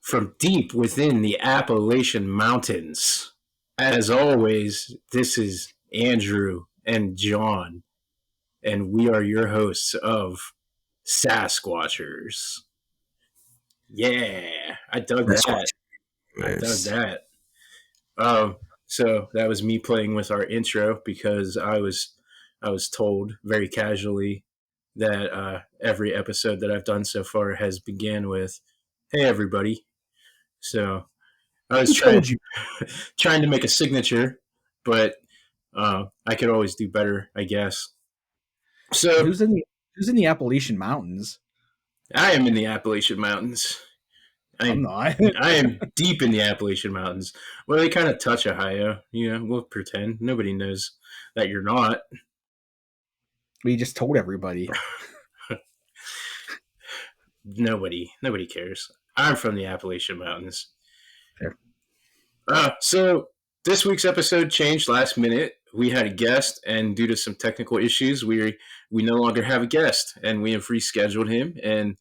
from deep within the Appalachian Mountains. As always, this is Andrew and John, and we are your hosts of Sasquatchers. Yeah, I dug that. I dug that. So that was me playing with our intro because I was told very casually that every episode that I've done so far has began with "Hey everybody." So I was trying to make a signature, but I could always do better, I guess. So who's in the Appalachian Mountains? I am in the Appalachian Mountains. I'm not. I am deep in the Appalachian Mountains. Well, they kind of touch Ohio. We'll pretend nobody knows that you're not. We just told everybody. Nobody cares. I'm from the Appalachian Mountains. Fair. So this week's episode changed last minute. We had a guest, and due to some technical issues, we no longer have a guest, and we have rescheduled him. And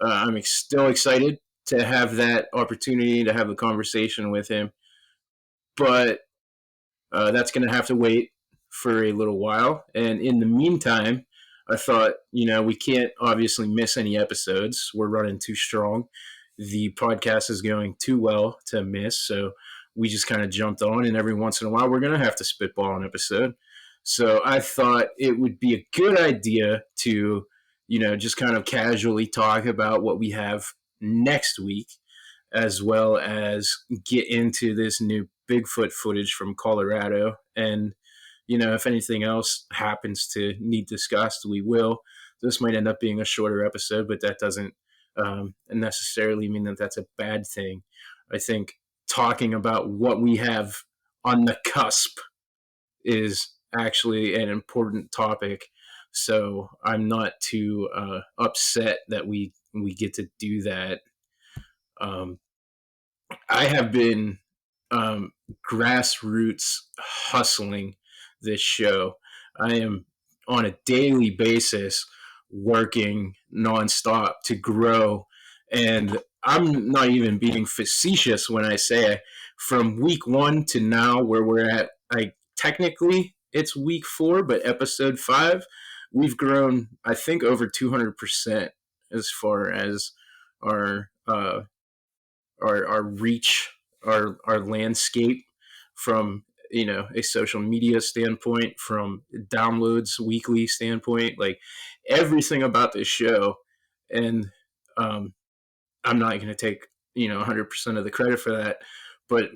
I'm still excited to have that opportunity to have a conversation with him, but that's going to have to wait for a little while. And in the meantime, I thought, we can't obviously miss any episodes. We're running too strong. The podcast is going too well to miss, so we just kind of jumped on, and every once in a while we're going to have to spitball an episode. So I thought it would be a good idea to, just kind of casually talk about what we have next week, as well as get into this new Bigfoot footage from Colorado. And, if anything else happens to need discussed, we will. This might end up being a shorter episode, but that doesn't necessarily mean that that's a bad thing. I think talking about what we have on the cusp is actually an important topic. So I'm not too upset that we get to do that. I have been grassroots hustling this show. I am on a daily basis working nonstop to grow. And I'm not even being facetious when I say from week 1 to now, where we're at, technically it's week 4, but episode 5, we've grown, I think, over 200% as far as our reach, our landscape, from a social media standpoint, from downloads weekly standpoint, like everything about this show. And I'm not going to take 100% of the credit for that, but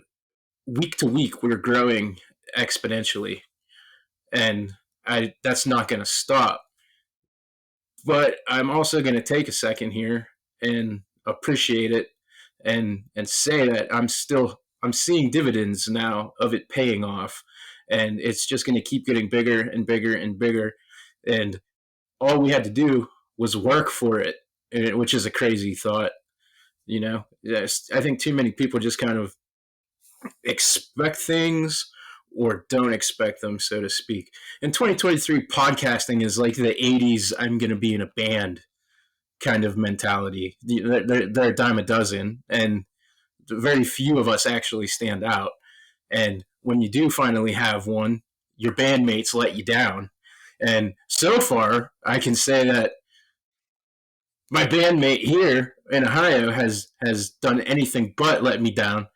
week to week we're growing exponentially, and that's not going to stop. But I'm also going to take a second here and appreciate it and say that I'm seeing dividends now of it paying off, and it's just going to keep getting bigger and bigger and bigger. And all we had to do was work for it, which is a crazy thought. I think too many people just kind of expect things or don't expect them, so to speak. In 2023, podcasting is like the 80s, I'm going to be in a band kind of mentality. They're a dime a dozen, and very few of us actually stand out. And when you do finally have one, your bandmates let you down. And so far, I can say that my bandmate here in Ohio has done anything but let me down.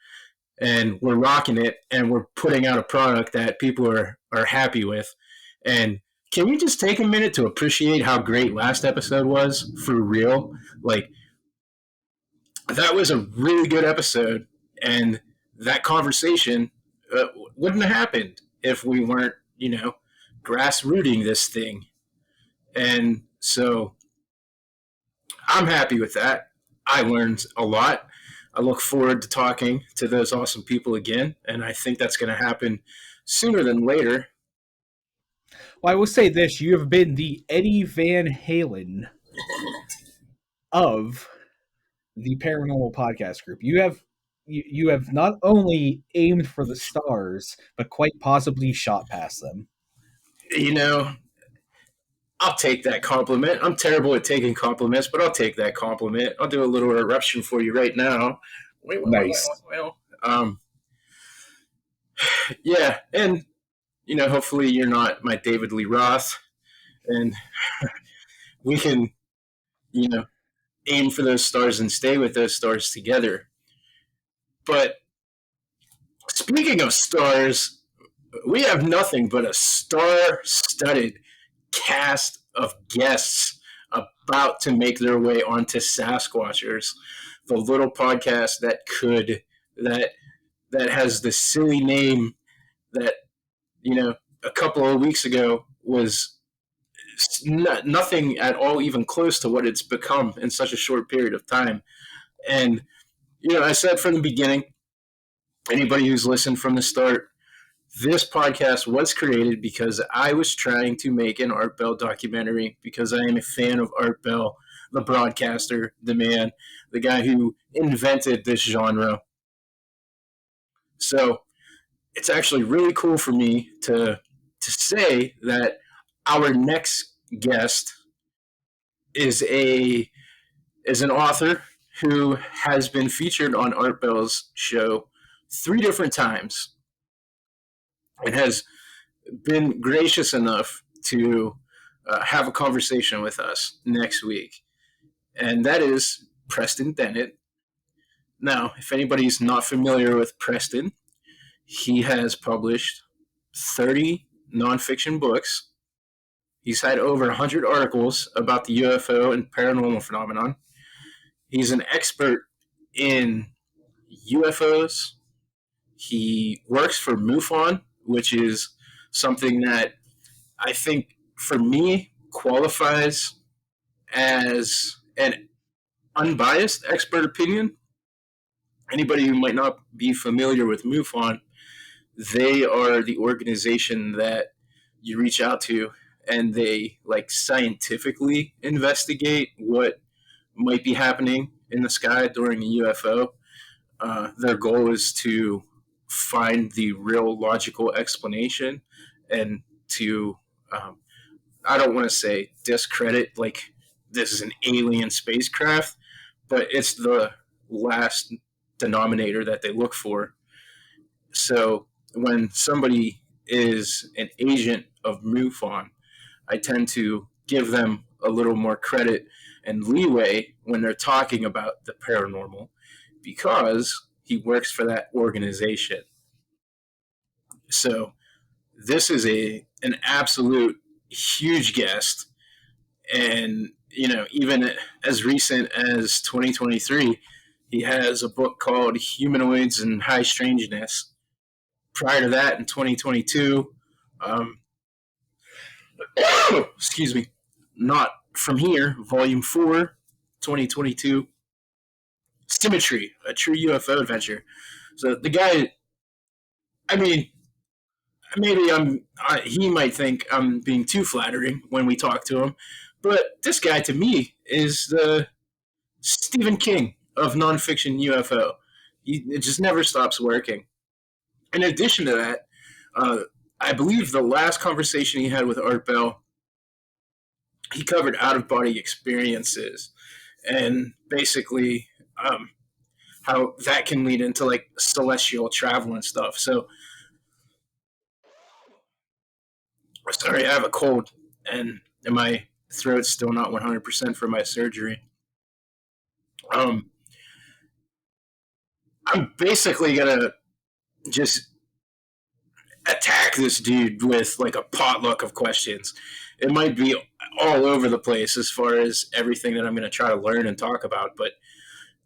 And we're rocking it, and we're putting out a product that people are happy with. And can we just take a minute to appreciate how great last episode was, for real? Like, that was a really good episode, and that conversation wouldn't have happened if we weren't, grassrooting this thing. And so I'm happy with that. I learned a lot. I look forward to talking to those awesome people again, and I think that's going to happen sooner than later. Well, I will say this: you have been the Eddie Van Halen of the Paranormal Podcast Group. You have not only aimed for the stars, but quite possibly shot past them. I'll take that compliment. I'm terrible at taking compliments, but I'll take that compliment. I'll do a little eruption for you right now. Nice. Yeah, and hopefully you're not my David Lee Roth, and we can, you know, aim for those stars and stay with those stars together. But speaking of stars, we have nothing but a star-studded cast of guests about to make their way onto Sasquatchers, the little podcast that that has the silly name that a couple of weeks ago was nothing at all even close to what it's become in such a short period of time. And I said from the beginning, anybody who's listened from the start, this podcast was created because I was trying to make an Art Bell documentary because I am a fan of Art Bell, the broadcaster, the man, the guy who invented this genre. So it's actually really cool for me to say that our next guest is an author who has been featured on Art Bell's show 3 different times and has been gracious enough to have a conversation with us next week. And that is Preston Dennett. Now, if anybody's not familiar with Preston, he has published 30 nonfiction books. He's had over 100 articles about the UFO and paranormal phenomenon. He's an expert in UFOs. He works for MUFON, which is something that I think, for me, qualifies as an unbiased expert opinion. Anybody who might not be familiar with MUFON, they are the organization that you reach out to, and they scientifically investigate what might be happening in the sky during a UFO. Their goal is to find the real logical explanation and to, I don't want to say discredit this is an alien spacecraft, but it's the last denominator that they look for. So when somebody is an agent of MUFON, I tend to give them a little more credit and leeway when they're talking about the paranormal because he works for that organization. So this is an absolute huge guest, and even as recent as 2023, he has a book called Humanoids and High Strangeness. Prior to that, in 2022, excuse me, Not From Here, Volume 4, 2022, Symmetry, a true UFO adventure. So the guy, I mean, maybe he might think I'm being too flattering when we talk to him, but this guy to me is the Stephen King of nonfiction UFO. It just never stops working. In addition to that, I believe the last conversation he had with Art Bell, he covered out-of-body experiences and basically how that can lead into celestial travel and stuff. So, sorry, I have a cold and my throat's still not 100% from my surgery. I'm basically gonna just attack this dude with a potluck of questions. It might be all over the place as far as everything that I'm going to try to learn and talk about, but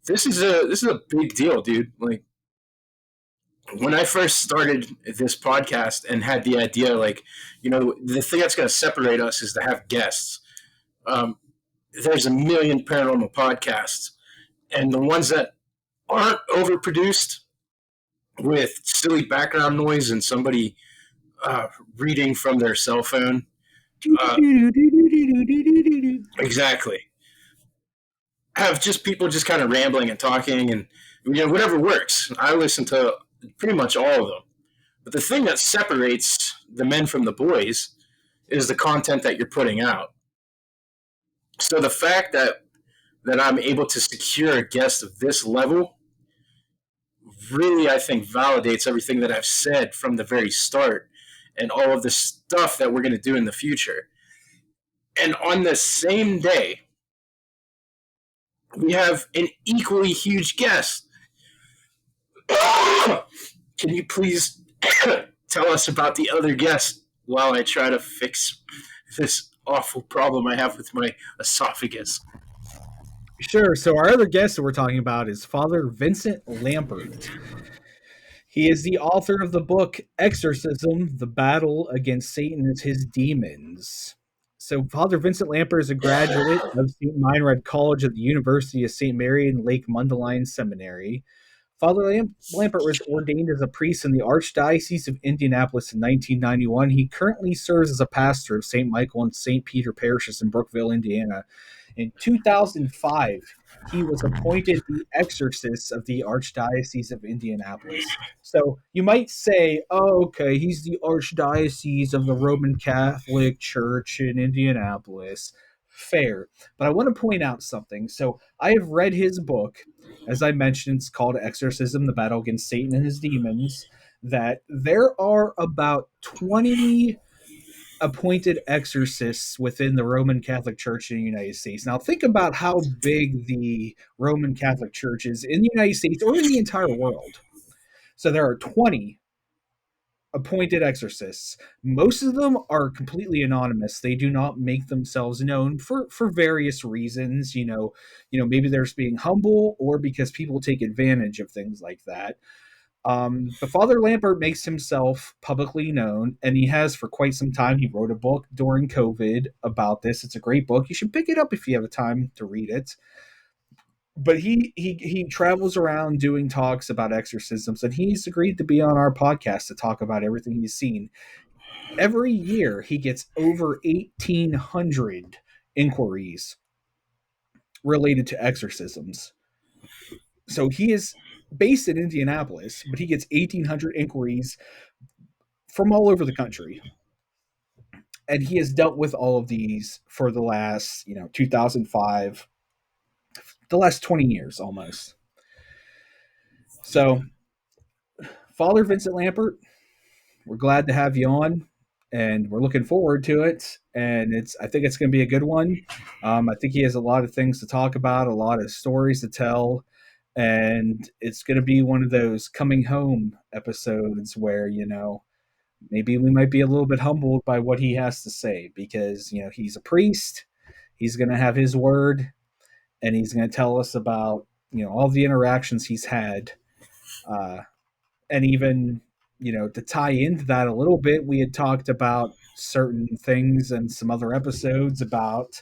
this is a big deal, dude. When I first started this podcast and had the idea, the thing that's going to separate us is to have guests. There's a million paranormal podcasts, and the ones that aren't overproduced with silly background noise and somebody reading from their cell phone. Exactly. Have just people just kind of rambling and talking and whatever works. I listen to pretty much all of them. But the thing that separates the men from the boys is the content that you're putting out. So the fact that I'm able to secure a guest of this level really, I think, validates everything that I've said from the very start and all of the stuff that we're going to do in the future. And on the same day, we have an equally huge guest. Can you please tell us about the other guest while I try to fix this awful problem I have with my esophagus? Sure. So our other guest that we're talking about is Father Vincent Lambert. He is the author of the book Exorcism: The Battle Against Satan and His Demons. So Father Vincent Lambert is a graduate of St. Meinrad College at the University of St. Mary and Lake Mundelein Seminary. Father Lambert was ordained as a priest in the Archdiocese of Indianapolis in 1991. He currently serves as a pastor of St. Michael and St. Peter parishes in Brookville, Indiana. In 2005, he was appointed the exorcist of the Archdiocese of Indianapolis. So you might say, oh, okay, he's the Archdiocese of the Roman Catholic Church in Indianapolis. Fair. But I want to point out something. So I have read his book. As I mentioned, it's called Exorcism: The Battle Against Satan and His Demons. That there are about 20 appointed exorcists within the Roman Catholic Church in the United States. Now, think about how big the Roman Catholic Church is in the United States or in the entire world. So there are 20 appointed exorcists. Most of them are completely anonymous. They do not make themselves known for various reasons. Maybe they're just being humble or because people take advantage of things like that. But Father Lambert makes himself publicly known, and he has for quite some time. He wrote a book during COVID about this. It's a great book. You should pick it up if you have the time to read it. But he travels around doing talks about exorcisms, and he's agreed to be on our podcast to talk about everything he's seen. Every year, he gets over 1,800 inquiries related to exorcisms. So he is based in Indianapolis, but he gets 1,800 inquiries from all over the country. And he has dealt with all of these for the last, 2005, the last 20 years almost. So, Father Vincent Lambert, we're glad to have you on, and we're looking forward to it. And I think it's going to be a good one. I think he has a lot of things to talk about, a lot of stories to tell, and it's going to be one of those coming home episodes where maybe we might be a little bit humbled by what he has to say because he's a priest. He's going to have his word, and he's going to tell us about all the interactions he's had, and even to tie into that a little bit, we had talked about certain things and some other episodes about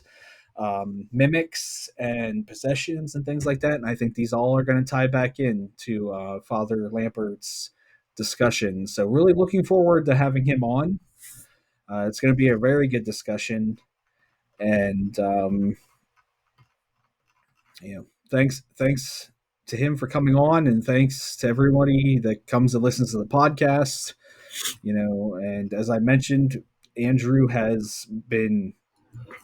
mimics and possessions and things like that. And I think these all are going to tie back into Father Lambert's discussion. So really looking forward to having him on. It's going to be a very good discussion. And, thanks to him for coming on, and thanks to everybody that comes and listens to the podcast. And as I mentioned, Andrew has been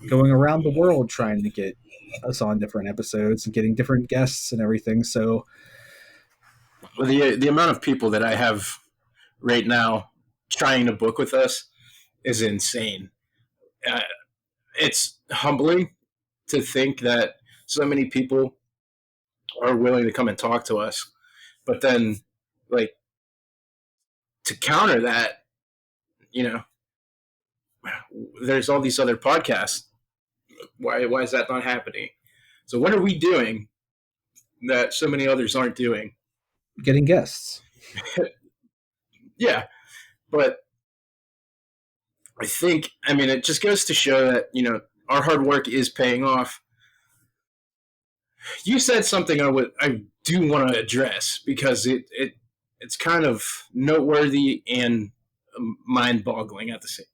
going around the world trying to get us on different episodes and getting different guests and everything. So, well, the amount of people that I have right now trying to book with us is insane. It's humbling to think that so many people are willing to come and talk to us, but then, like, to counter that, there's all these other podcasts. Why is that not happening? So what are we doing that so many others aren't doing? Getting guests. Yeah, but I think, it just goes to show that, our hard work is paying off. You said something I do want to address because it's kind of noteworthy and mind-boggling at the same.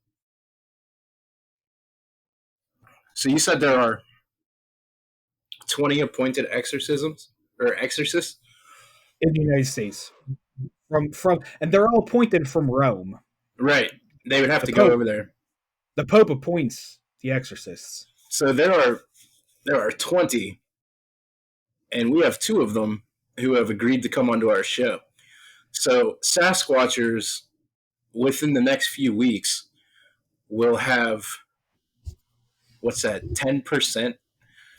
So you said there are 20 appointed exorcisms or exorcists in the United States, from and they're all appointed from Rome. Right, they would have the to Pope, go over there. The Pope appoints the exorcists. So there are 20, and we have 2 of them who have agreed to come onto our show. So Sasquatchers within the next few weeks will have, what's that, 10%?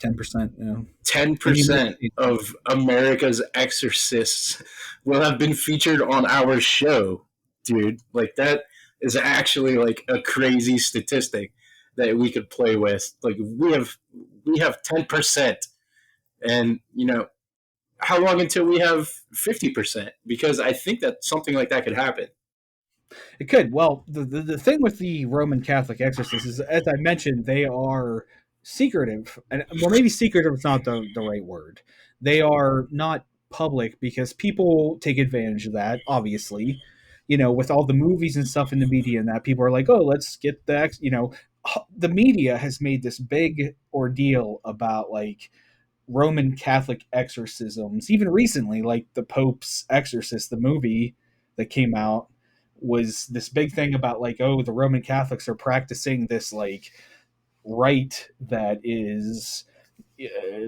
10%, you know, ten in the United percent States. of America's exorcists will have been featured on our show, dude. Like that is actually like a crazy statistic that we could play with. Like we have 10%, and how long until we have 50%? Because I think that something like that could happen. It could. Well, the thing with the Roman Catholic exorcists is, as I mentioned, they are secretive. And well, maybe secretive is not the right word. They are not public because people take advantage of that, obviously. With all the movies and stuff in the media and that, people are like, oh, let's get the media has made this big ordeal about like Roman Catholic exorcisms. Even recently, like the Pope's Exorcist, the movie that came out, was this big thing about like, oh, the Roman Catholics are practicing this like rite that is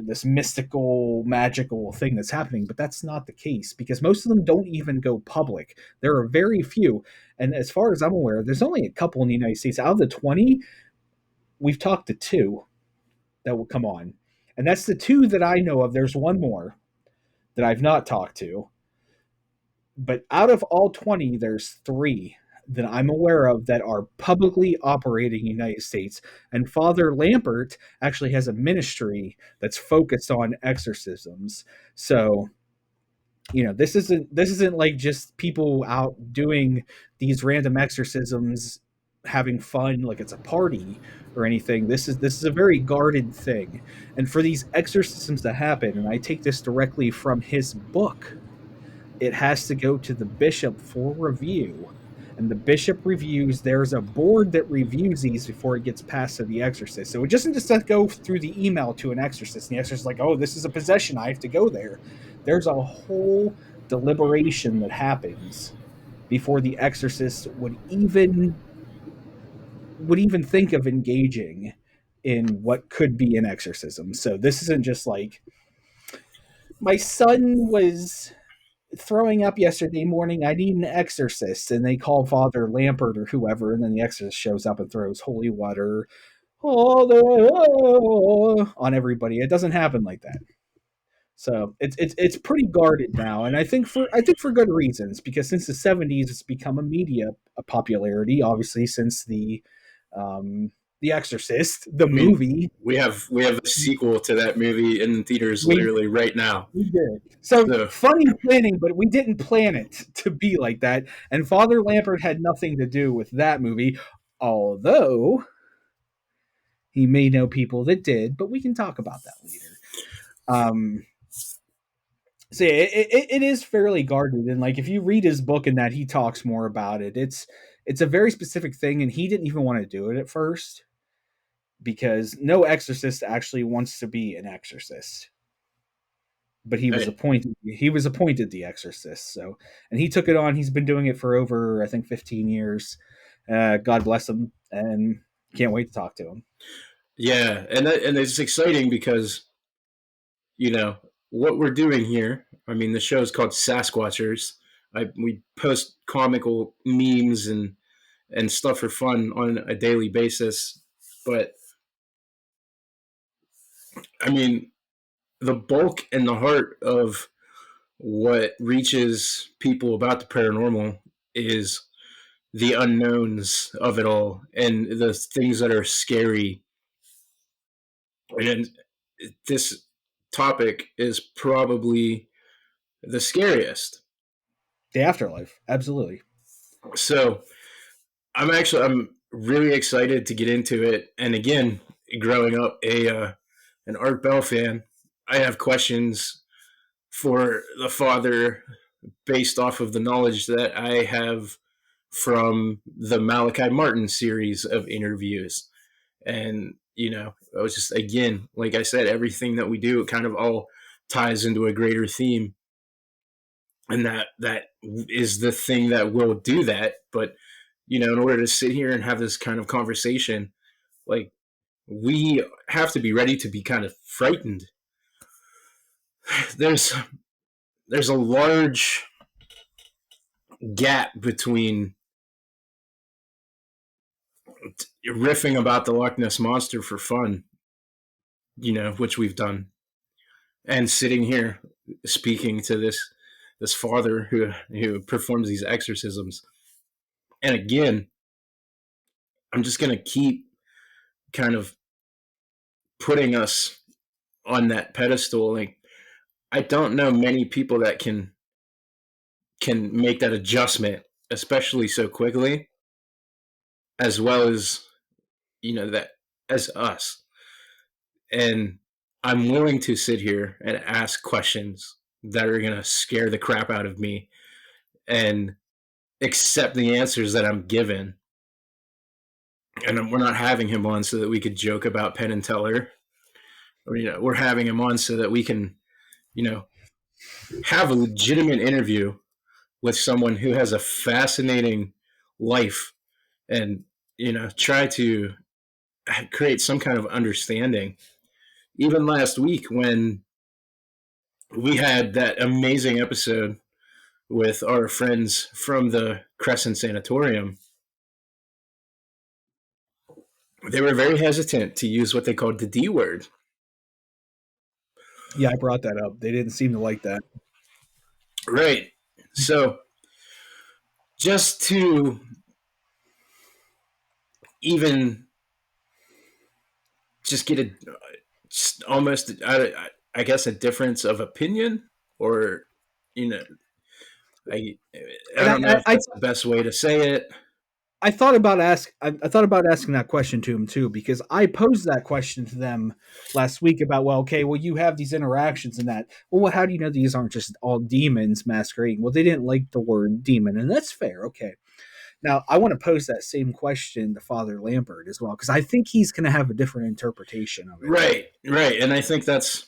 this mystical, magical thing that's happening. But that's not the case because most of them don't even go public. There are very few. And as far as I'm aware, there's only a couple in the United States. Out of the 20, we've talked to two that will come on. And that's the two that I know of. There's one more that I've not talked to. But out of all 20, there's three that I'm aware of that are publicly operating in the United States. And Father Lambert actually has a ministry that's focused on exorcisms. So, this isn't like just people out doing these random exorcisms having fun like it's a party or anything. This is a very guarded thing. And for these exorcisms to happen, and I take this directly from his book, it has to go to the bishop for review. And the bishop reviews, there's a board that reviews these before it gets passed to the exorcist. So it doesn't just go through the email to an exorcist. And the exorcist is like, oh, this is a possession. I have to go there. There's a whole deliberation that happens before the exorcist would even think of engaging in what could be an exorcism. So this isn't just like my son was throwing up yesterday morning. I need an exorcist. And they call Father Lambert or whoever, and then the exorcist shows up and throws holy water on everybody. It doesn't happen like that. So it's pretty guarded now, and I think for good reasons, because since the 70s it's become a popularity, obviously since um, the Exorcist, the I mean, movie. we have a sequel to that movie in theaters We literally right now. We did. So So funny planning, but we didn't plan it to be like that. And Father Lambert had nothing to do with that movie, although he may know people that did, but we can talk about that later. Um, so yeah, it is fairly guarded, and like if you read his book and that, he talks more about it. It's a very specific thing, and he didn't even want to do it at first because no exorcist actually wants to be an exorcist, but I, he was appointed the exorcist. So, and he took it on. He's been doing it for over, I think, 15 years. God bless him, and can't wait to talk to him. yeah, and it's exciting because you know what we're doing here. I mean, the show is called Sasquatchers. We post comical memes and stuff for fun on a daily basis, but I mean, the bulk and the heart of what reaches people about the paranormal is the unknowns of it all and the things that are scary. And this topic is probably the scariest. The afterlife, absolutely. So I'm really excited to get into it. And again, growing up an Art Bell fan, I have questions for the father based off of the knowledge that I have from the Malachi Martin series of interviews. And, I was just, again, like I said, everything that we do, it kind of all ties into a greater theme. And that is the thing that will do that. But, in order to sit here and have this kind of conversation, like, we have to be ready to be kind of frightened. There's there's a large gap between riffing about the Loch Ness monster for fun, which we've done, and sitting here speaking to this father who performs these exorcisms. And again, I'm just gonna keep kind of putting us on that pedestal. Like, I don't know many people that can make that adjustment, especially so quickly, as well as that as us. And I'm willing to sit here and ask questions that are gonna scare the crap out of me and accept the answers that I'm given. And we're not having him on so that we could joke about Penn and Teller. Or, we're having him on so that we can, have a legitimate interview with someone who has a fascinating life and, try to create some kind of understanding. Even last week when we had that amazing episode with our friends from the Crescent Sanatorium, they were very hesitant to use what they called the D word. Yeah, I brought that up. They didn't seem to like that. Right. So just to even just get a just almost I guess a difference of opinion, or you know I I And don't know if that's the best way to say it. I thought about I thought about asking that question to him too, because I posed that question to them last week about, well, okay, well, you have these interactions and that. Well, how do you know these aren't just all demons masquerading? Well, they didn't like the word demon, and that's fair. Okay. Now, I want to pose that same question to Father Lambert as well, because I think he's going to have a different interpretation of it. Right, and I think that's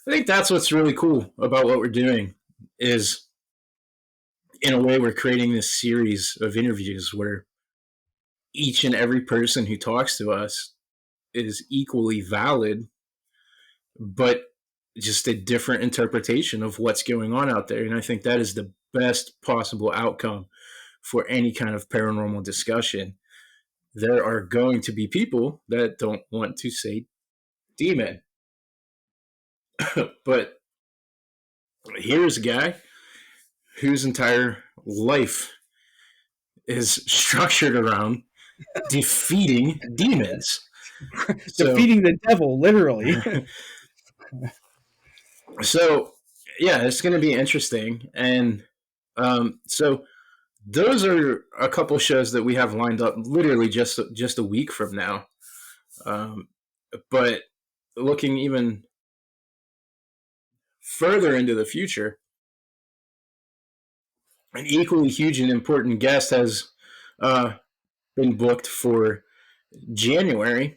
what's really cool about what we're doing is, in a way, we're creating this series of interviews where each and every person who talks to us is equally valid, but just a different interpretation of what's going on out there. And I think that is the best possible outcome for any kind of paranormal discussion. There are going to be people that don't want to say demon. But here's a guy whose entire life is structured around defeating demons. Defeating the devil, literally. So, yeah, it's going to be interesting. And so those are a couple shows that we have lined up literally just a week from now. But looking even further into the future, an equally huge and important guest has been booked for January.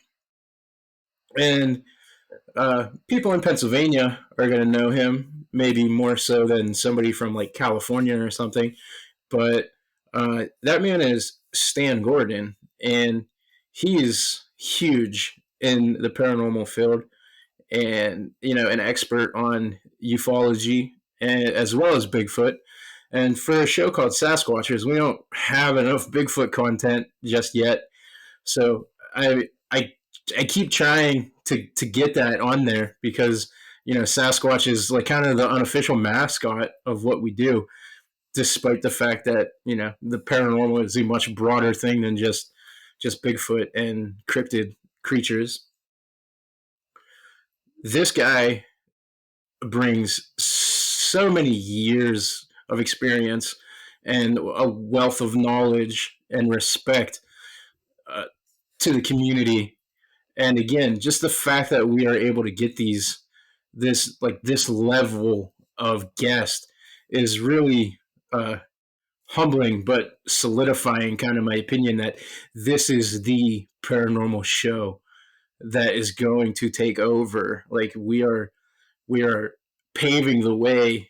And people in Pennsylvania are going to know him, maybe more so than somebody from like California or something. But that man is Stan Gordon, and he is huge in the paranormal field, and an expert on ufology and as well as Bigfoot. And for a show called Sasquatchers, we don't have enough Bigfoot content just yet. So I keep trying to get that on there because Sasquatch is like kind of the unofficial mascot of what we do, despite the fact that the paranormal is a much broader thing than just Bigfoot and cryptid creatures. This guy brings so many years of experience and a wealth of knowledge and respect to the community. And again, just the fact that we are able to get this level of guest is really humbling, but solidifying kind of my opinion that this is the paranormal show that is going to take over. Like we are paving the way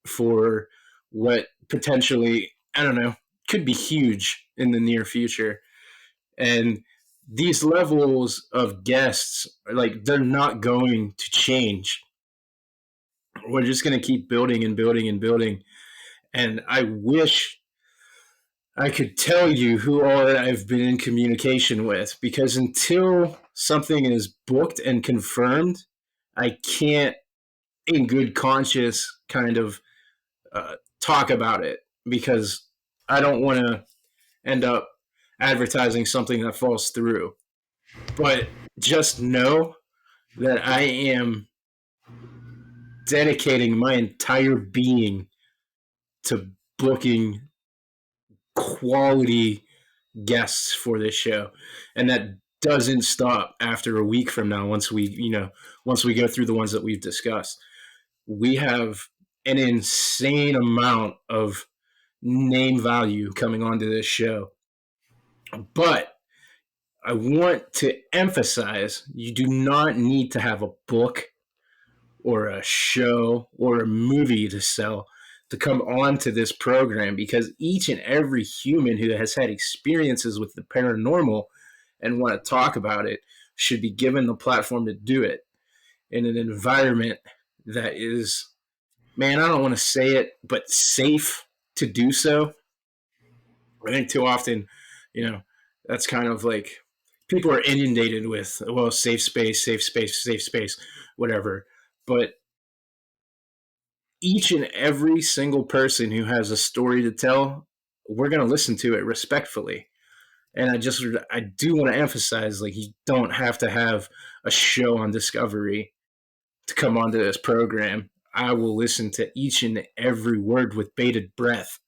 for what potentially, I don't know, could be huge in the near future. And these levels of guests, like, they're not going to change. We're just going to keep building and building and building. And I wish I could tell you who all I've been in communication with, because until something is booked and confirmed, I can't, in good conscience, kind of talk about it, because I don't want to end up advertising something that falls through. But just know that I am dedicating my entire being to booking quality guests for this show, and that doesn't stop after a week from now. Once we go through the ones that we've discussed, we have an insane amount of name value coming onto this show. But I want to emphasize, you do not need to have a book or a show or a movie to sell to come on to this program, because each and every human who has had experiences with the paranormal and want to talk about it should be given the platform to do it in an environment that is, man, I don't want to say it, but safe to do so. I think too often, you know, that's kind of like, people are inundated with, well, safe space, safe space, safe space, whatever. But each and every single person who has a story to tell, we're going to listen to it respectfully. And I do want to emphasize, like, you don't have to have a show on Discovery to come onto this program. I will listen to each and every word with bated breath,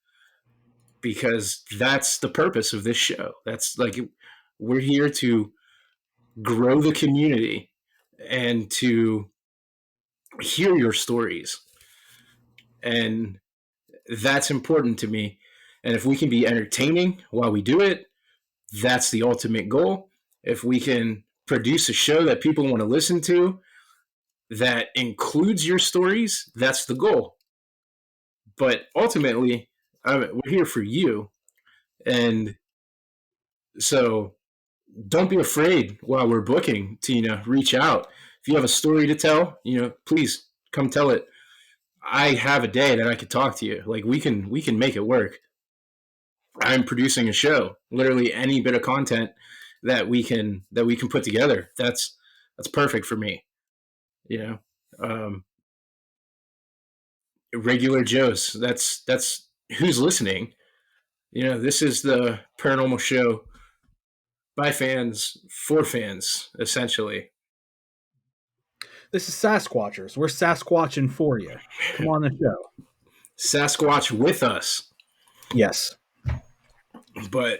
because that's the purpose of this show. That's like, we're here to grow the community and to hear your stories. And that's important to me. And if we can be entertaining while we do it, that's the ultimate goal. If we can produce a show that people want to listen to that includes your stories, that's the goal. But ultimately, we're here for you. And so don't be afraid while we're booking to, reach out. If you have a story to tell, please come tell it. I have a day that I could talk to you. Like, we can make it work. I'm producing a show. Literally any bit of content that we can put together. That's perfect for me. You know, regular Joes. That's who's listening. This is the paranormal show by fans for fans, essentially. This is Sasquatchers. We're Sasquatching for you. Come on the show. Sasquatch with us. Yes. But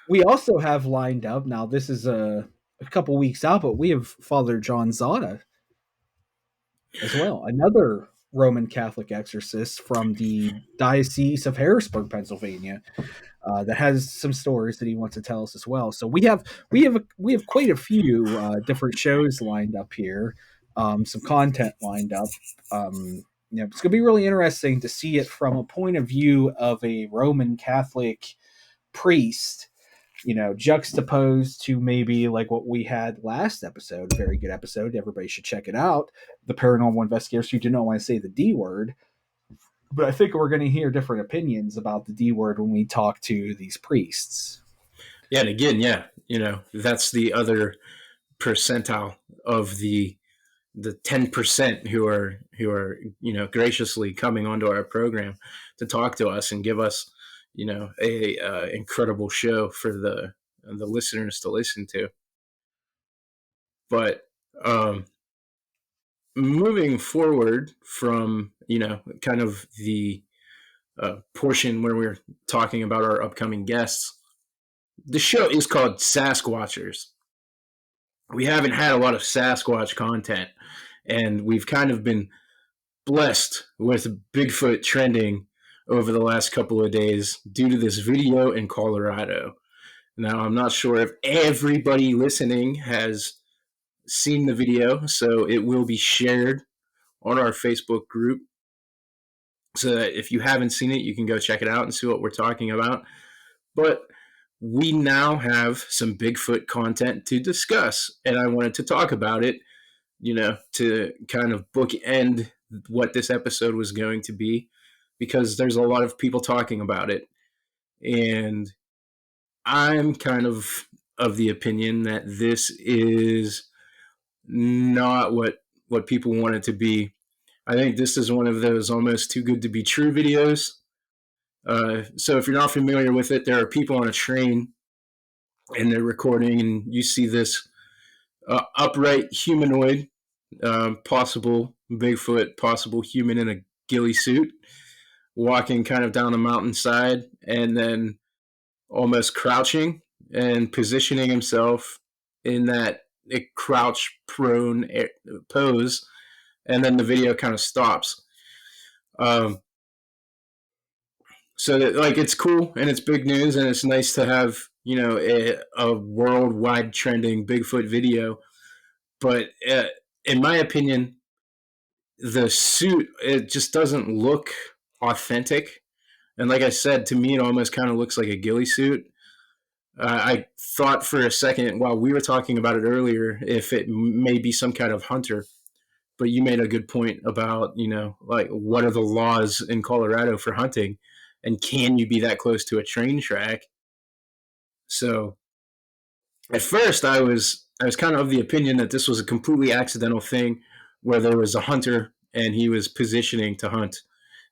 we also have lined up now. This is a couple weeks out, but we have Father John Zada as well, another Roman Catholic exorcist from the Diocese of Harrisburg, Pennsylvania, that has some stories that he wants to tell us as well. So we have quite a few different shows lined up here, some content lined up. It's going to be really interesting to see it from a point of view of a Roman Catholic priest, juxtaposed to maybe like what we had last episode, a very good episode. Everybody should check it out. The paranormal investigators who do not want to say the D word. But I think we're going to hear different opinions about the D word when we talk to these priests. Yeah, and again, yeah, that's the other percentile of the 10% who are graciously coming onto our program to talk to us and give us a incredible show for the listeners to listen to. But moving forward from kind of the portion where we're talking about our upcoming guests, the show is called Sasquatchers. We haven't had a lot of Sasquatch content, and we've kind of been blessed with Bigfoot trending over the last couple of days due to this video in Colorado. Now, I'm not sure if everybody listening has seen the video, so it will be shared on our Facebook group, so that if you haven't seen it, you can go check it out and see what we're talking about. But we now have some Bigfoot content to discuss, and I wanted to talk about it, to kind of bookend what this episode was going to be, because there's a lot of people talking about it, and I'm kind of the opinion that this is not what people want it to be. I think this is one of those almost too good to be true videos. So if you're not familiar with it, there are people on a train and they're recording, and you see this upright humanoid, possible Bigfoot, possible human in a ghillie suit, walking kind of down the mountainside, and then almost crouching and positioning himself in that crouch prone pose, and then the video kind of stops. Um, so that, like, it's cool and it's big news, and it's nice to have, you know, a worldwide trending Bigfoot video. But in my opinion, the suit, it just doesn't look authentic. And like I said, to me, it almost kind of looks like a ghillie suit. I thought for a second while we were talking about it earlier if it may be some kind of hunter. But you made a good point about, you know, like, what are the laws in Colorado for hunting, and can you be that close to a train track? So at first, I was kind of the opinion that this was a completely accidental thing, where there was a hunter and he was positioning to hunt,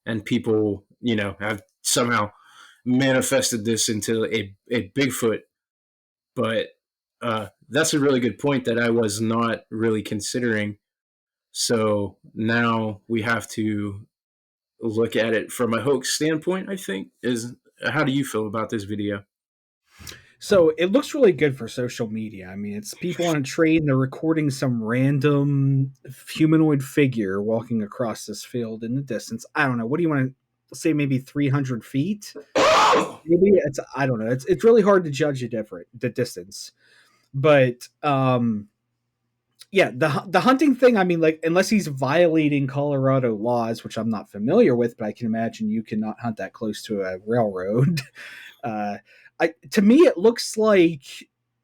and people, you know, have somehow manifested this into a Bigfoot. But that's a really good point that I was not really considering. So now we have to look at it from a hoax standpoint, I think. Is How do you feel about this video? So it looks really good for social media. I mean, it's people on a train, they're recording some random humanoid figure walking across this field in the distance. I don't know. What do you want to say? Maybe 300 feet? Maybe it's, I don't know. It's really hard to judge the distance. But yeah, the hunting thing, I mean, like, unless he's violating Colorado laws, which I'm not familiar with, but I can imagine you cannot hunt that close to a railroad. Uh, to me, it looks like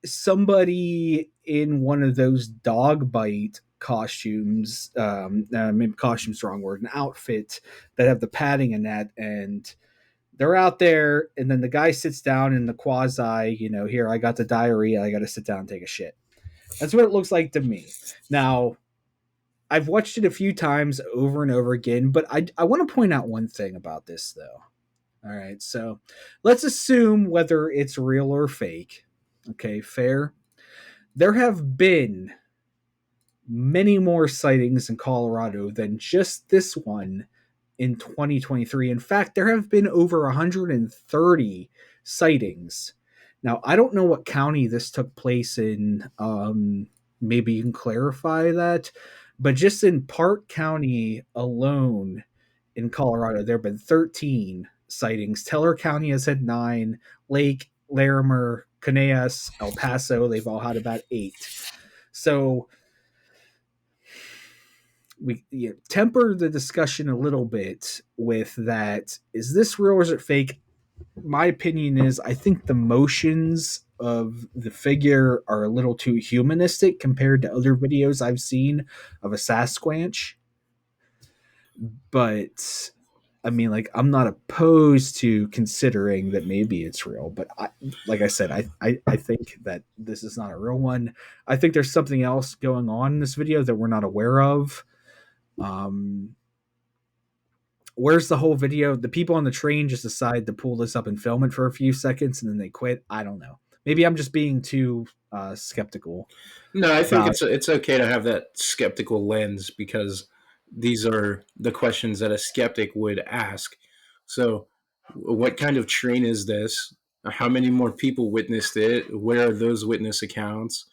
somebody in one of those dog bite costumes. Maybe costume's the wrong word. An outfit that have the padding and that, and they're out there, and then the guy sits down in the quasi. You know, here, I got the diarrhea. I got to sit down and take a shit. That's what it looks like to me. Now, I've watched it a few times over and over again, but I want to point out one thing about this, though. All right, so let's assume whether it's real or fake. Okay, fair. There have been many more sightings in Colorado than just this one in 2023. In fact, there have been over 130 sightings. Now, I don't know what county this took place in. Maybe you can clarify that. But just in Park County alone in Colorado, there have been 13 sightings. Teller County has had 9. Lake, Larimer, Conneas, El Paso, they've all had about 8. So we temper the discussion a little bit with that. Is this real or is it fake? My opinion is I think the motions of the figure are a little too humanistic compared to other videos I've seen of a Sasquatch. But I mean, like, I'm not opposed to considering that maybe it's real, but like I said, I think that this is not a real one. I think there's something else going on in this video that we're not aware of. Um, where's the whole video? The people on the train just decide to pull this up and film it for a few seconds and then they quit. I don't know. Maybe I'm just being too skeptical No, I think about. it's okay to have that skeptical lens, because these are the questions that a skeptic would ask. So, what kind of train is this? How many more people witnessed it? Where are those witness accounts?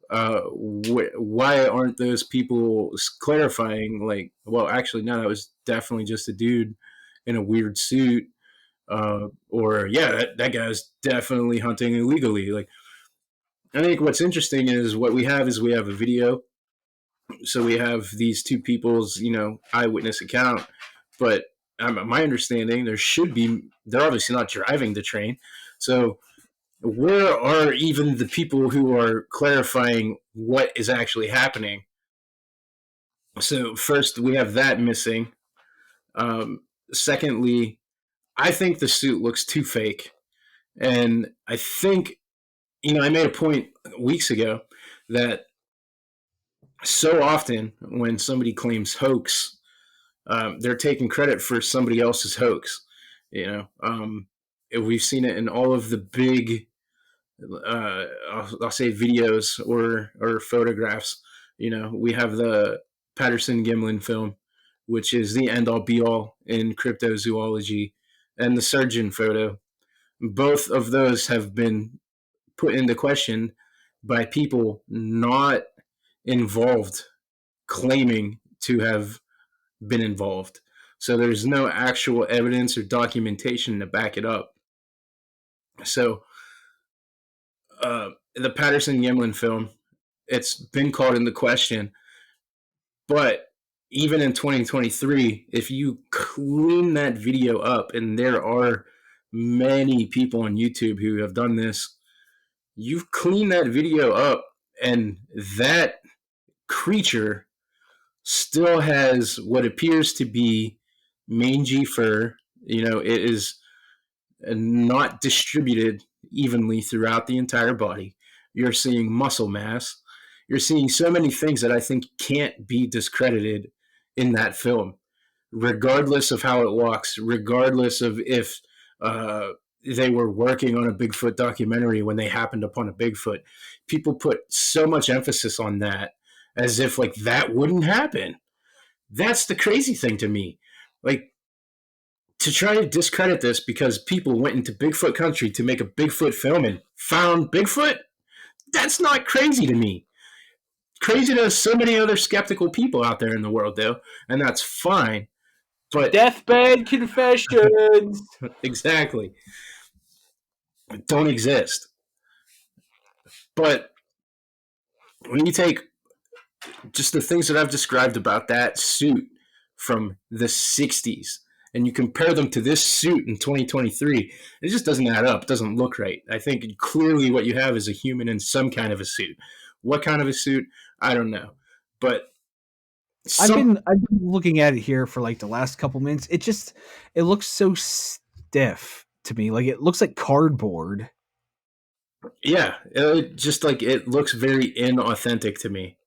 Why aren't those people clarifying? Like, well, actually, no, that was definitely just a dude in a weird suit. Or yeah, that guy's definitely hunting illegally. Like, I think what's interesting is what we have is we have a video. So we have these two people's, you know, eyewitness account. But my understanding, they're obviously not driving the train. So where are even the people who are clarifying what is actually happening? So first, we have that missing. Secondly, I think the suit looks too fake, and I think I made a point weeks ago that so often when somebody claims hoax, they're taking credit for somebody else's hoax. We've seen it in all of the big, I'll say videos or photographs. We have the Patterson Gimlin film, which is the end all be all in cryptozoology, and the surgeon photo. Both of those have been put into question by people not involved claiming to have been involved. So there's no actual evidence or documentation to back it up. So the Patterson Gimlin film, it's been called into question, but even in 2023, if you clean that video up, and there are many people on YouTube who have done this, you've cleaned that video up, and that creature still has what appears to be mangy fur. It is not distributed evenly throughout the entire body. You're seeing muscle mass. You're seeing so many things that I think can't be discredited in that film, regardless of how it walks, regardless of if they were working on a Bigfoot documentary when they happened upon a Bigfoot. People put so much emphasis on that as if like that wouldn't happen. That's the crazy thing to me. Like, to try to discredit this because people went into Bigfoot country to make a Bigfoot film and found Bigfoot, that's not crazy to me. Crazy to so many other skeptical people out there in the world, though, and that's fine. But Deathbed Confessions. exactly, don't exist. But when you take just the things that I've described about that suit from the 60s and you compare them to this suit in 2023, it just doesn't add up. It doesn't look right. I think clearly what you have is a human in some kind of a suit. What kind of a suit? I don't know. But I've been looking at it here for like the last couple minutes. It looks so stiff to me. Like it looks like cardboard. yeah, it looks very inauthentic to me.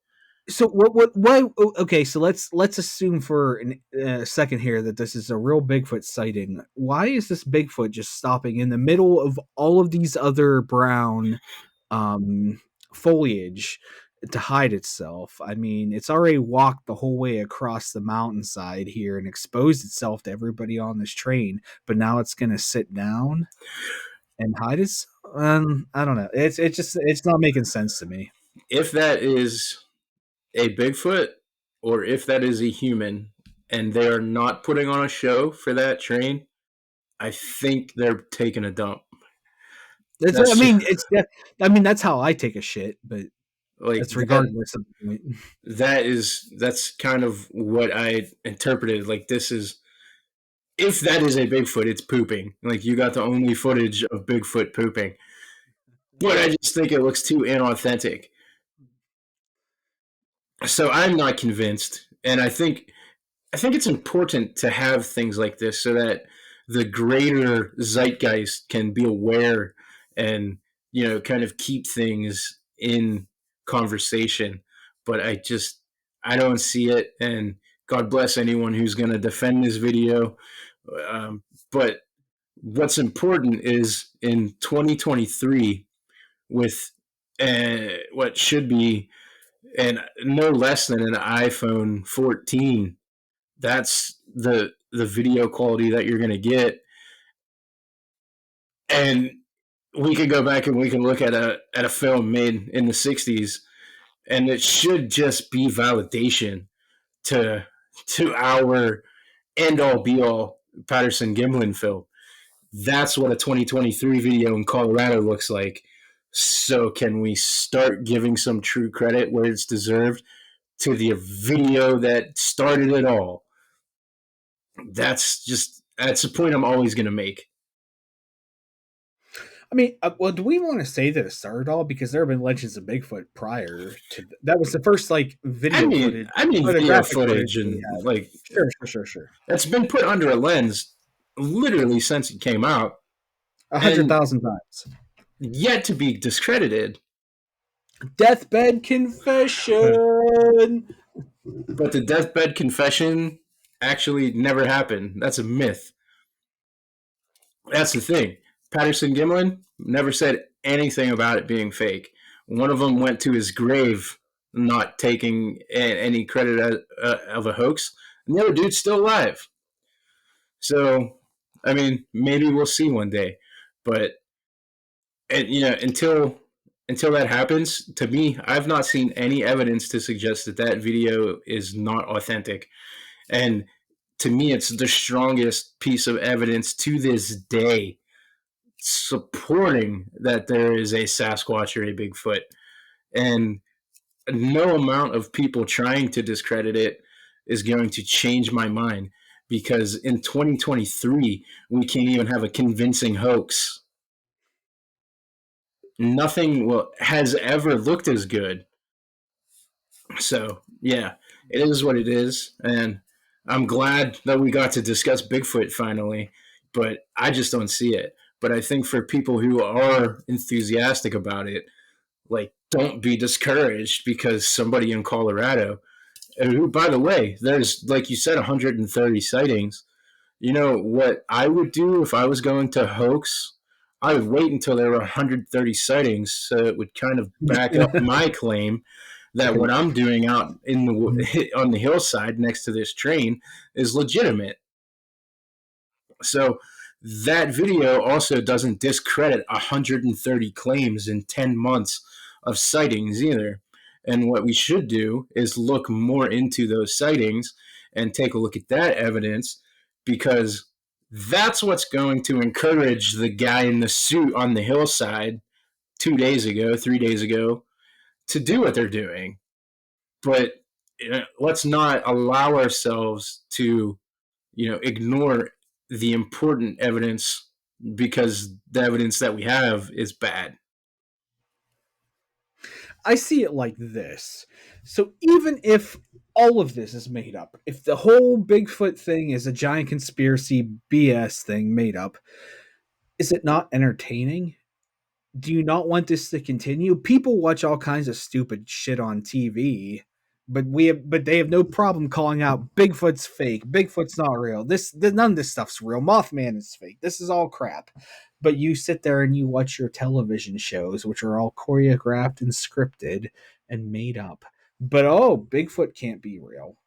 So what why okay, so let's assume for a second here that this is a real Bigfoot sighting. Why is this Bigfoot just stopping in the middle of all of these other brown um foliage to hide itself? I mean, it's already walked the whole way across the mountainside here and exposed itself to everybody on this train, but now it's going to sit down and hide its I don't know. It's not making sense to me. If that is a Bigfoot or if that is a human and they are not putting on a show for that train, I think they're taking a dump. I That's mean, I mean that's how I take a shit, but like that's regardless of the point. that's kind of what I interpreted. Like, this is, if that is a Bigfoot, it's pooping. Like, you got the only footage of Bigfoot pooping. But I just think it looks too inauthentic. So I'm not convinced, and I think it's important to have things like this so that the greater zeitgeist can be aware and kind of keep things in conversation. But I don't see it, and God bless anyone who's going to defend this video. But what's important is in 2023 with what should be and no less than an iPhone 14, that's the video quality that you're going to get. And we could go back and we can look at a film made in the 60s, and it should just be validation to our end all be all Patterson Gimlin film. That's what a 2023 video in Colorado looks like. So can we start giving some true credit where it's deserved to the video that started it all? That's a point I'm always going to make. I mean, well, do we want to say that it started all because there have been legends of Bigfoot prior to that was the first like video footage, I mean video photographic footage footage that we and had. like Sure, sure, sure, sure. that's been put under a lens literally since it came out A hundred and thousand times. yet to be discredited. Deathbed Confession. But the Deathbed Confession actually never happened. That's a myth. That's the thing. Patterson Gimlin never said anything about it being fake. One of them went to his grave not taking any credit of a hoax, and the other dude's still alive. So, I mean, maybe we'll see one day, but until that happens, to me, I've not seen any evidence to suggest that that video is not authentic. And to me, it's the strongest piece of evidence to this day supporting that there is a Sasquatch or a Bigfoot. And no amount of people trying to discredit it is going to change my mind because in 2023, we can't even have a convincing hoax. Nothing has ever looked as good. So, yeah, it is what it is. And I'm glad that we got to discuss Bigfoot finally, but I just don't see it. But I think for people who are enthusiastic about it, like, don't be discouraged because somebody in Colorado, who, by the way, there's, like you said, 130 sightings. You know what I would do if I was going to hoax? I would wait until there were 130 sightings so it would kind of back up my claim that what I'm doing out in the on the hillside next to this train is legitimate. So that video also doesn't discredit 130 claims in 10 months of sightings either. And what we should do is look more into those sightings and take a look at that evidence because that's what's going to encourage the guy in the suit on the hillside 2 days ago, 3 days ago, to do what they're doing. But let's not allow ourselves to, ignore the important evidence because the evidence that we have is bad. I see it like this. So even if all of this is made up, if the whole Bigfoot thing is a giant conspiracy BS thing made up, is it not entertaining? Do you not want this to continue? People watch all kinds of stupid shit on TV, but they have no problem calling out Bigfoot's fake. Bigfoot's not real. None of this stuff's real. Mothman is fake. This is all crap. But you sit there and you watch your television shows, which are all choreographed and scripted and made up. But oh, Bigfoot can't be real.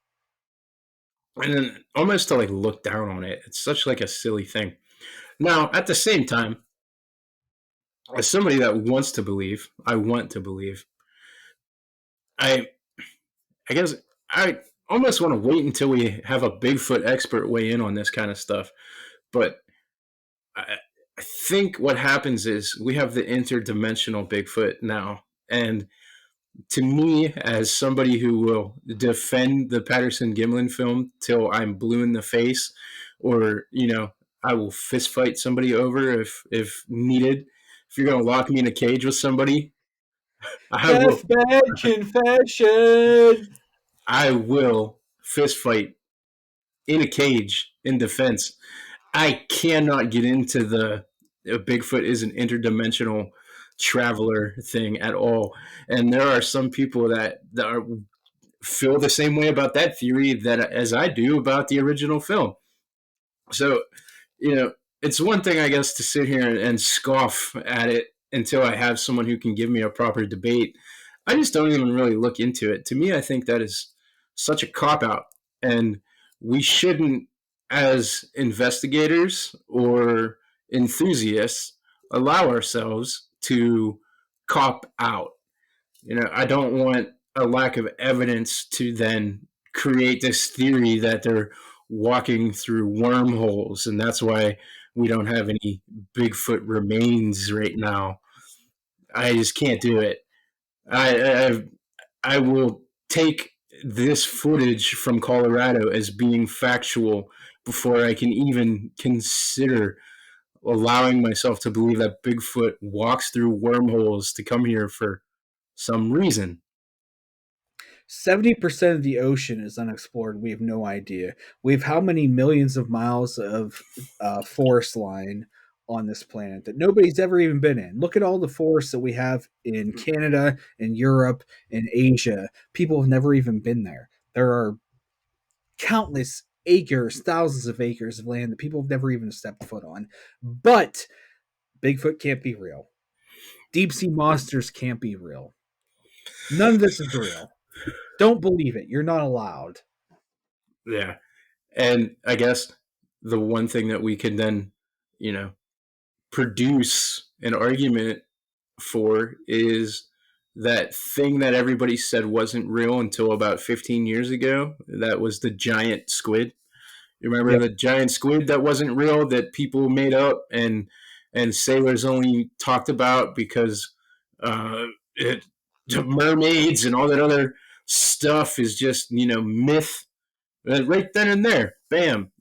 And then almost to like look down on it, it's such like a silly thing. Now, at the same time, as somebody that wants to believe, I want to believe. I I guess I almost want to wait until we have a Bigfoot expert weigh in on this kind of stuff. But I think what happens is we have the interdimensional Bigfoot now. And to me, as somebody who will defend the Patterson Gimlin film till I'm blue in the face, or, I will fist fight somebody over if needed. If you're going to lock me in a cage with somebody, I will. Deathbed confession. I will fist fight in a cage in defense. I cannot get into the Bigfoot is an interdimensional traveler thing at all. And there are some people that feel the same way about that theory that as I do about the original film. So, it's one thing, I guess, to sit here and scoff at it until I have someone who can give me a proper debate. I just don't even really look into it. To me, I think that is such a cop out. And we shouldn't, as investigators or enthusiasts, allow ourselves to cop out. I don't want a lack of evidence to then create this theory that they're walking through wormholes, and that's why we don't have any Bigfoot remains right now. I just can't do it. I I will take this footage from Colorado as being factual before I can even consider allowing myself to believe that Bigfoot walks through wormholes to come here for some reason. 70% of the ocean is unexplored. We have no idea. We have how many millions of miles of forest line on this planet that nobody's ever even been in. Look at all the forests that we have in Canada, in Europe, in Asia. People have never even been there. There are countless acres, thousands of acres of land that people have never even stepped foot on. But Bigfoot can't be real. Deep sea monsters can't be real. None of this is real. Don't believe it. You're not allowed. Yeah. And I guess the one thing that we can then, you know, produce an argument for is that thing that everybody said wasn't real until about 15 years ago. That was the giant squid. You remember Yep. the giant squid that wasn't real, that people made up and sailors only talked about because it, the mermaids and all that other stuff is just, myth. Right then and there, bam,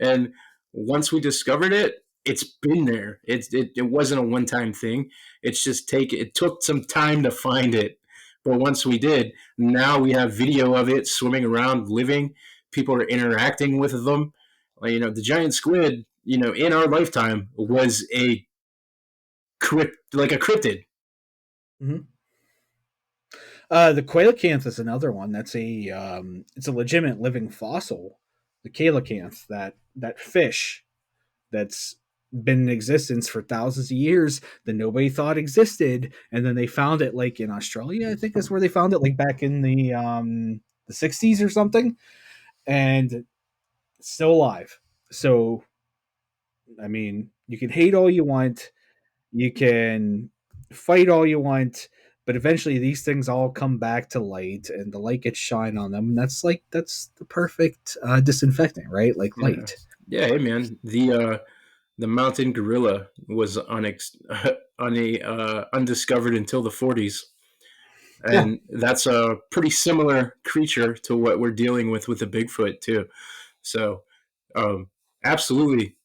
and once we discovered it, it's been there. It wasn't a one time thing. It took some time to find it, but once we did, now we have video of it swimming around, living. People are interacting with them. The giant squid, in our lifetime was like a cryptid. Mm-hmm. The coelacanth is another one. That's it's a legitimate living fossil. The coelacanth, that fish that's been in existence for thousands of years that nobody thought existed, and then they found it like in Australia. I think that's where they found it, like back in the 60s or something, and it's still alive. So, I mean, you can hate all you want, you can fight all you want, but eventually these things all come back to light and the light gets shine on them. And that's the perfect disinfectant, right? Like Yeah, light. yeah. Hey, man, the mountain gorilla was undiscovered until the 40s, Yeah. and that's a pretty similar creature to what we're dealing with the Bigfoot too. So, um, absolutely,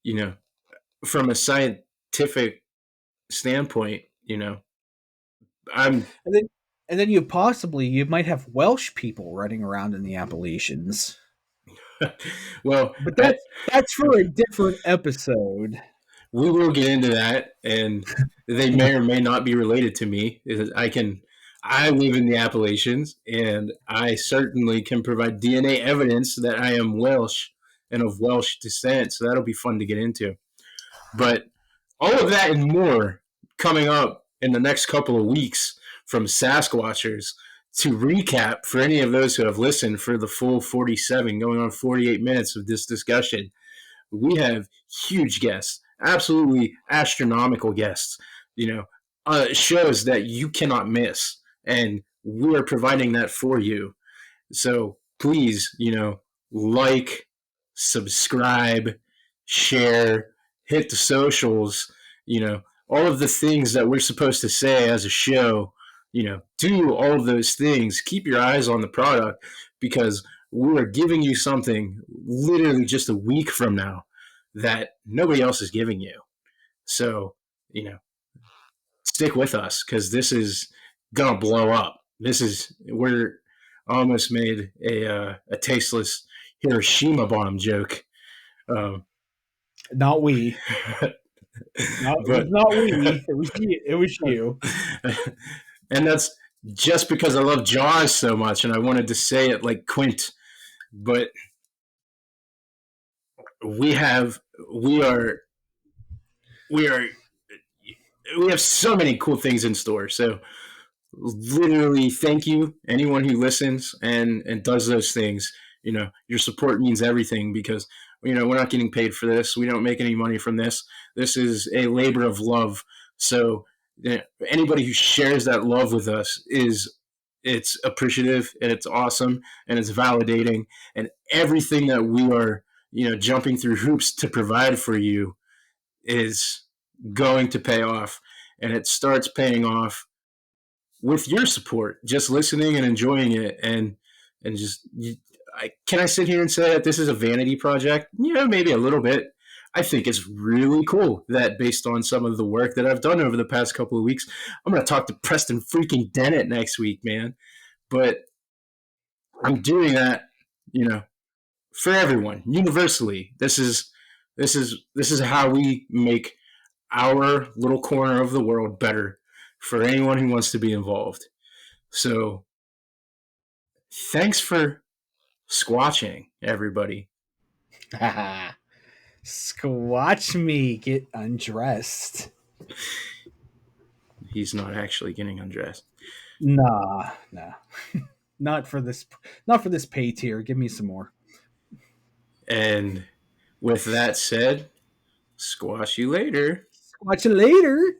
you know, from a scientific standpoint, I'm And then you might have Welsh people running around in the Appalachians. well. But that's for a different episode. We will get into that, and they may or may not be related to me. I live in the Appalachians, and I certainly can provide DNA evidence that I am Welsh and of Welsh descent. So that'll be fun to get into. But all of that and more coming up in the next couple of weeks from Sasquatchers. To recap, for any of those who have listened for the full 47, going on 48 minutes of this discussion, we have huge guests, absolutely astronomical guests, shows that you cannot miss. And we are providing that for you. So please, like, subscribe, share, hit the socials, all of the things that we're supposed to say as a show, do all of those things. Keep your eyes on the product because we are giving you something literally just a week from now that nobody else is giving you. So, stick with us because this is gonna blow up. We're almost made a tasteless Hiroshima bomb joke. Um, Not we. Not it was but not we. It was you. It was you. and that's just because I love Jaws so much and I wanted to say it like Quint. But we have we are we are we have so many cool things in store. So literally, thank you anyone who listens and does those things. Your support means everything because we're not getting paid for this. We don't make any money from this. This is a labor of love. So anybody who shares that love with us it's appreciative and it's awesome and it's validating, and everything that we are jumping through hoops to provide for you is going to pay off, and it starts paying off with your support, just listening and enjoying it, can I sit here and say that this is a vanity project? Maybe a little bit. I think it's really cool that based on some of the work that I've done over the past couple of weeks, I'm going to talk to Preston freaking Dennett next week, man. But I'm doing that, you know, for everyone, universally. This is how we make our little corner of the world better for anyone who wants to be involved. So, thanks for squatching, everybody. Squatch me get undressed. He's not actually getting undressed. Nah. Not for this. Not for this pay tier. Give me some more. And with that said, squash you later. Watch you later.